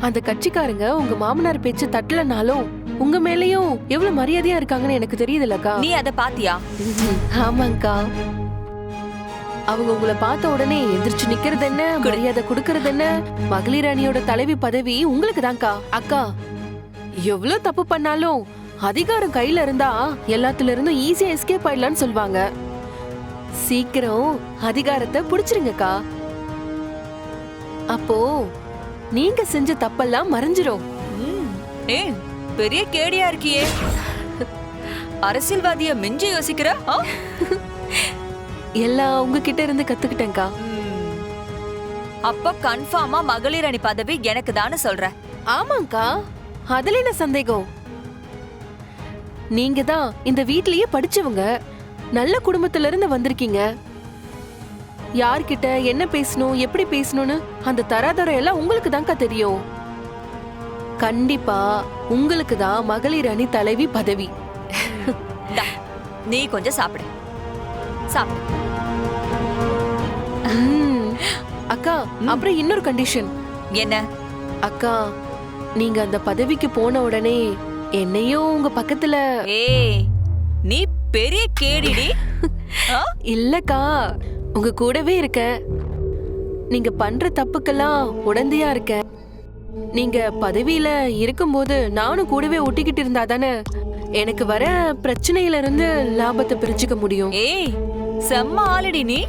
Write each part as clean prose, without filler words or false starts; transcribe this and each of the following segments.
அந்த கட்சிக்காரங்க உங்க மாமனார் பேச்சு தட்டலனாலும் உங்க மேலயும் எவ்வளவு மரியாதையா இருக்காங்கன்னு எனக்கு தெரியுதுல்லக்கா. நீ அத பாத்தியா? ஆமாங்கா. அவங்க உங்களை பார்த்த உடனே எந்திரிச்சு நிக்கிறது என்ன, மரியாதை கொடுக்கறது என்ன. மகளிர் அணியோட தலைவி பதவி உங்களுக்கு தான்க்கா. அக்கா, எவ்வளவு தப்பு பண்ணாலும் அதிகாரம் கையில இருந்தா எல்லாத்துல இருந்தும் ஈஸியா எஸ்கேப் ஆயிடலாம்னு சொல்லுவாங்க. சீக்கிரம் அதிகாரத்தை புடிச்சிருங்கக்கா. அப்போ நீங்க செஞ்ச தப்பெல்லாம் மறைஞ்சிரும். பெரிய கேடியா இருக்கியே. அரசியல்வாதிய மிஞ்சி யோசிக்கிற. எல்லாம் உங்ககிட்ட இருந்து கத்துக்கிட்டேன்க்கா. அப்ப கன்ஃபார்மா மகளிர் அணி பதவி எனக்கு தானே சொல்ற? ஆமாங்கா, அதுல என்ன சந்தேகம். நீங்க தான் இந்த வீட்லயே படிச்சவங்க, நல்ல குடும்பத்துல இருந்து வந்திருக்கீங்க. யார்கிட்ட என்ன பேசணும், எப்படி பேசணும்னு அந்த தராதரம் எல்லாம் உங்களுக்கு தான்க்கா தெரியும். கண்டிப்பா உங்களுக்கு தான் மகளிர் அணி தலைவி பதவி. நீ கொஞ்சம் சாப்பிடு. சாப்பிடு. அக்கா, அப்புறம் இன்னொரு கண்டிஷன். என்ன? அக்கா, நீங்க அந்த பதவிக்கு போன உடனே என்னையும் உங்க பக்கத்துல. ஏய், நீ பெரிய கேடிடி. இல்லக்கா, உங்க கூடவே இருக்க. நீங்க பண்ற தப்புக்கெல்லாம் உடந்தையா இருக்க. நீங்க பதவியில இருக்கும்போது நானும் கூடவே ஒட்டிக்கிட்டு இருந்தா தானே எனக்கு வர பிரச்சனையில இருந்து லாபத்தை பிரிச்சுக்க முடியும். ஏய், செம்ம ஆளடி நீ.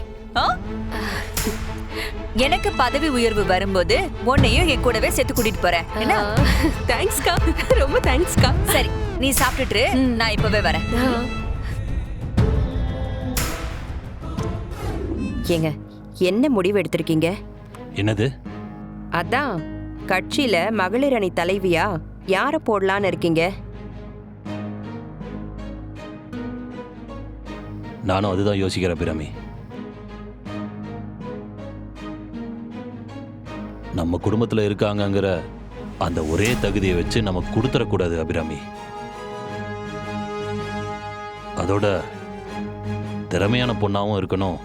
எனக்கு பதவி உயர்வு வரும்போது உன்னையும் என் கூடவே சேர்த்து கூட்டிட்டு போறேன். என்ன? தேங்க்ஸ்க்கா, ரொம்ப தேங்க்ஸ்க்கா. சரி, நீ சாப்பிட்டுட்டு நான் இப்பவே வரேன். ஏங்க, என்ன முடிவு எடுத்திருக்கீங்க? என்னது? அதான் கட்சியில மகளிர் அணி தலைவியா யார போடலான்னு இருக்கீங்க? நானும் அதுதான் யோசிக்கிறேன் அபிராமி. நம்ம குடும்பத்துல இருக்காங்கங்கிற அந்த ஒரே தகுதியை வச்சு நம்ம கொடுத்துடக்கூடாது அபிராமி. அதோட திறமையான பொண்ணாவும் இருக்கணும்,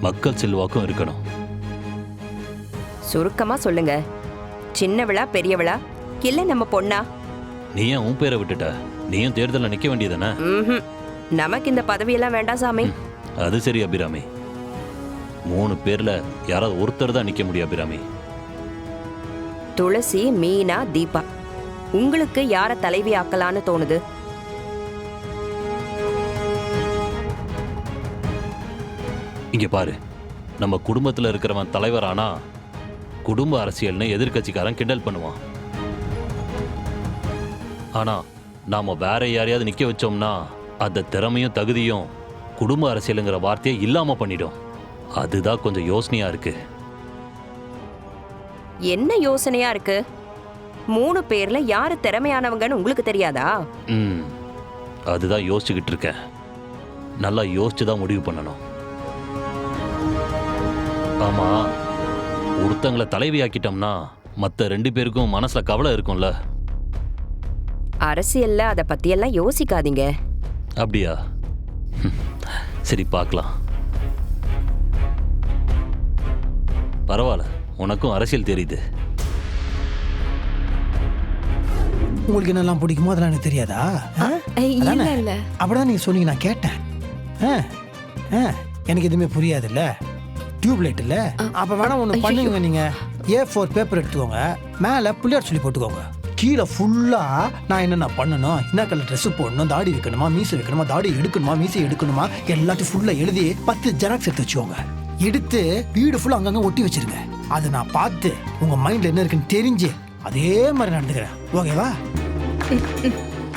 மக்கள் செல்வாக்கும் இருக்கணும். சுருக்கமா சொல்லுங்க. சின்னவளா பெரியவளா இல்ல நம்ம பொண்ணா? நீ ஏன் உன் பேரை விட்டுட்ட? நீயும் தேர்தலில் நிக்க வேண்டியதானே? நமக்கு இந்த பதவியெல்லாம் வேண்டாம் சாமி. அது சரி அபிராமி, 3 பேர்ல யாராவது ஒருத்தர் தான் நிக்க முடியும் அபிராமி. துளசி, மீனா, தீபா, உங்களுக்கு யார தலைவி ஆக்கலான்னு தோணுது? இங்க பாரு, நம்ம குடும்பத்துல இருக்கிறவன் தலைவரானா குடும்ப அரசியல்னு எதிர்கட்சிக்காரன் கிண்டல் பண்ணுவான். ஆனா நாம வேற யாரையாவது நிக்க வச்சோம்னா அந்த திறமையும் தகுதியும் குடும்ப அரசியலுங்கிற வார்த்தையை இல்லாம பண்ணிடும். அதுதான் கொஞ்சம் யோசனையா இருக்கு. என்ன யோசனையா இருக்கு? 3 பேர்ல யாரு திறமையானவங்கன்னு உங்களுக்கு தெரியாதா? அதுதான் யோசிச்சுக்கிட்டு இருக்கேன். நல்லா யோசிச்சுதான் முடிவு பண்ணணும். ஆமா, ஒருத்தங்களை தலைவியாக்கிட்டோம்னா மத்த 2 பேருக்கும் மனசுல கவலை இருக்கும்ல. அரசியல்ல அத பத்தியெல்லாம் யோசிக்காதீங்க. அப்படியா? சரி, பார்க்கலாம். பரவாயில்ல, உனக்கும் அரசியல் தெரியுது. உங்களுக்கு என்னெல்லாம் பிடிக்குமோ அதெல்லாம் எனக்கு தெரியாதா? இல்ல, அப்படிதான் நீங்க சொன்னீங்க, நான் கேட்டேன். எனக்கு எதுவுமே புரியாதுல்ல, டியூப்லைட் இல்ல. அப்ப வேணா ஒண்ணு பண்ணுங்க, நீங்க A4 பேப்பர் எடுத்துக்கோங்க, மேல புள்ளியார் சொல்லி போட்டுக்கோங்க, கீழே ஃபுல்லா நான் என்னென்ன பண்ணணும், என்ன கலர் ட்ரெஸ் போடணும், தாடி வைக்கணுமா, மீசை வைக்கணுமா, தாடி எடுக்கணுமா, மீசை எடுக்கணுமா, எல்லாத்தையும் ஃபுல்லா எழுதி 10 ஜெராக்ஸ் எடுத்து வச்சுக்கோங்க. எடுத்து வீடு ஃபுல்லா அங்கங்க ஒட்டி வச்சிருங்க. அதை நான் பார்த்து உங்க மைண்ட்ல என்ன இருக்குன்னு தெரிஞ்சு அதே மாதிரி நடந்துக்கிறேன். ஓகேவா?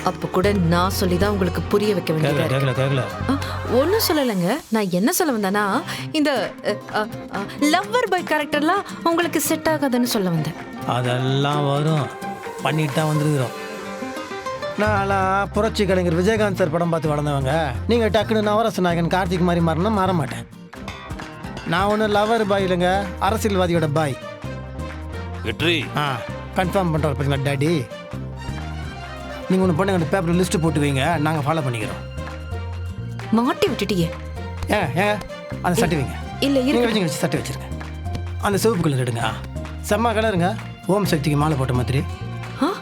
அப்ப கூட நான் சொல்லிதான் உங்களுக்கு புரிய வைக்க வேண்டியது. ஒன்னும் சொல்லலைங்க. நான் என்ன சொல்ல வந்தேன்னா, இந்த லவ்வர் பாய் கேரக்டர்லாம் உங்களுக்கு செட் ஆகாதுன்னு சொல்ல வந்தேன். அதெல்லாம் வரும், பண்ணிட்டு தான் வந்துருக்கிறோம். நான்லாம் புரட்சி கலைஞர் விஜயகாந்த் சார் படம் பார்த்து வளர்ந்தவங்க. நீங்க டக்குன்னு நவரச நாயகன் கார்த்திக் மாதிரி மாறினா மாற மாட்டேன். நான் ஒன்றும் லவர் பாய் இல்லைங்க, அரசியல்வாதியோட பாய். வெற்றி கன்ஃபார்ம் பண்ணுறாரு பார்த்தீங்களா டாடி? நீங்கள் ஒன்று பண்ணுங்க, அந்த பேப்பரில் லிஸ்ட்டு போட்டு வைங்க, நாங்கள் ஃபாலோ பண்ணிக்கிறோம். மாட்டி விட்டுட்டியே. அந்த சட்டை வைங்க. இல்லை, நீங்கள் வச்சுங்க, சட்டை வச்சுருங்க. அந்த சிவப்பு கலர் எடுங்க. செம்ம கலருங்க, ஓம் சக்திக்கு மாலை போட்ட மாதிரி.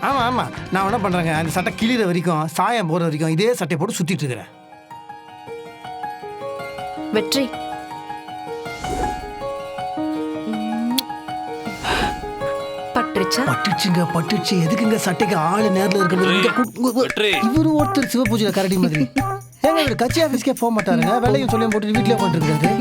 ஆமாம் ஆமாம், நான் என்ன பண்ணுறேங்க, அந்த சட்டை கிளிகிற வரைக்கும் சாயம் போகிற வரைக்கும் இதே சட்டையை போட்டு சுற்றிட்டு இருக்கிறேன். வெற்றி, பட்டுச்சா? பட்டுச்சுங்க, பட்டுச்சு. எதுக்குங்க சட்டைக்கு ஆளு நேரில் இருக்கிறது? இவரு ஒருத்தர் சிவ பூஜையில் கரடி மாதிரி. ஏங்க இவர் கட்சி ஆஃபீஸ்க்கே போக மாட்டாருங்க, வேலையும் சொல்லியும் போட்டு வீட்டிலே உட்காந்துருக்காரு.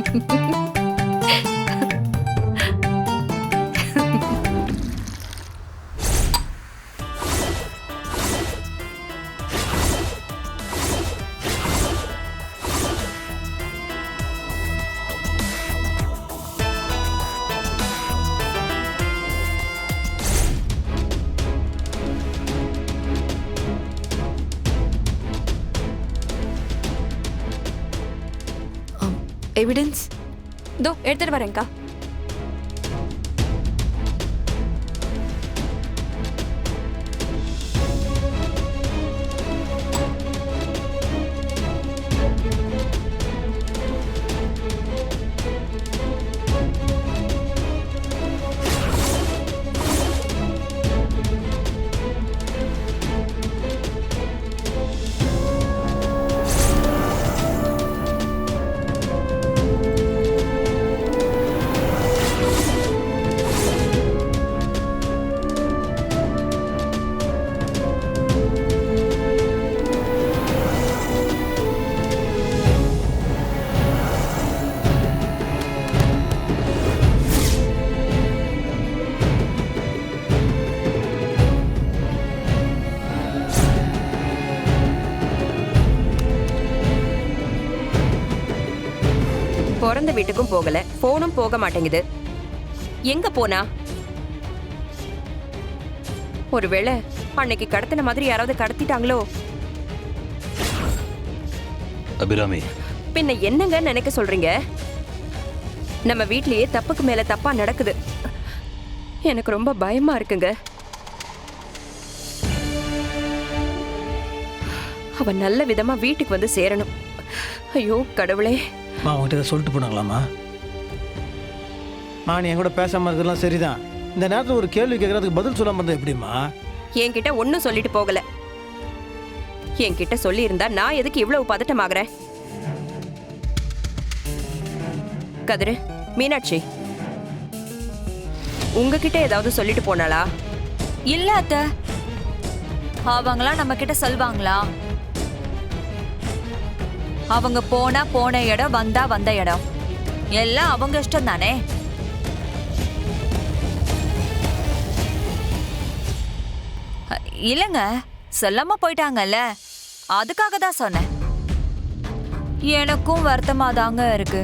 எவிடன்ஸ் இதோ எடுத்துட்டு வரேன்க்கா. பிறந்த வீட்டுக்கும் போகல, போனும் போக மாட்டேங்குது. எங்க போனா? ஒருவேளை அன்னைக்கு கடத்தின மாதிரி யாராவது கடத்திட்டாங்களோ? அபிராமி, பின்ன என்னங்க நினைக்க சொல்றீங்க? நம்ம வீட்லயே தப்புக்கு மேல தப்பா நடக்குது. எனக்கு ரொம்ப பயமா இருக்குங்க. அவ நல்ல விதமா வீட்டுக்கு வந்து சேரணும். ஐயோ கடவுளே. அவங்ககிட்ட சொல்லிட்டு போனாங்களாம்மா? நீ என் கூட பேசாமல் இருக்கிறதுலாம் சரிதான். இந்த நேரத்தில் ஒரு கேள்வி கேட்கறதுக்கு பதில் சொல்லாம இருந்தா எப்படிம்மா? என்கிட்ட ஒன்னும் சொல்லிட்டு போகல. என்கிட்ட சொல்லி இருந்தா நான் எதுக்கு இவ்வளவு பதட்டமாகறேன்? கதிரு, மீனாட்சி, உங்ககிட்ட ஏதாவது சொல்லிட்டு போனாளா? இல்ல அத்தை, அவங்களா நம்ம கிட்ட சொல்வாங்களா? அவங்க போனா போன இடம், வந்தா வந்த இடம், எல்லாம் அவங்க இஷ்டம் தானே. இல்லங்க, சொல்லாம போயிட்டாங்கல்ல, அதுக்காக தான் சொன்னேன். எனக்கும் வருத்தமா தாங்க இருக்கு.